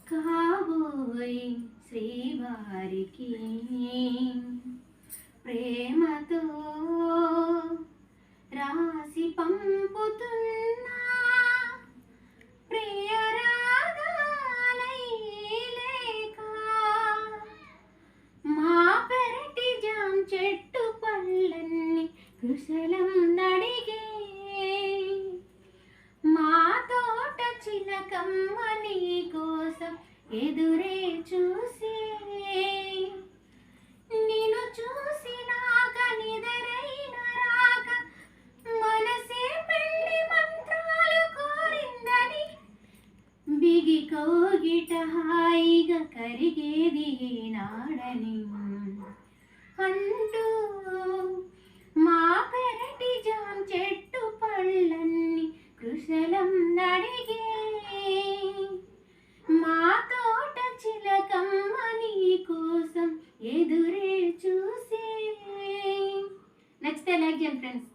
కాబోయే శ్రీవారికి ప్రేమతో రాసి పంపుతున్నా ప్రియరాగాలై లేక మా పెరటి జాం చెట్టు పళ్ళన్ని కుశలం నడిగే మా తోట చిలకమ్మ నీ కోసం ఎదురే చూసే నిన్ను చూసినాక నిదరైన రాక మనసే పెళ్లి మంత్రాలు కోరిందని బిగి కోగిట హాయిగా కరిగేది నాడని అంటూ మా పెరటి జాం చెట్టు పళ్ళన్ని కుశలం నడిగే మా తోట చిలకమ్మ నీ కోసం ఎదురే చూసే. నెక్స్ట్ లైక్ చేయండి ఫ్రెండ్స్.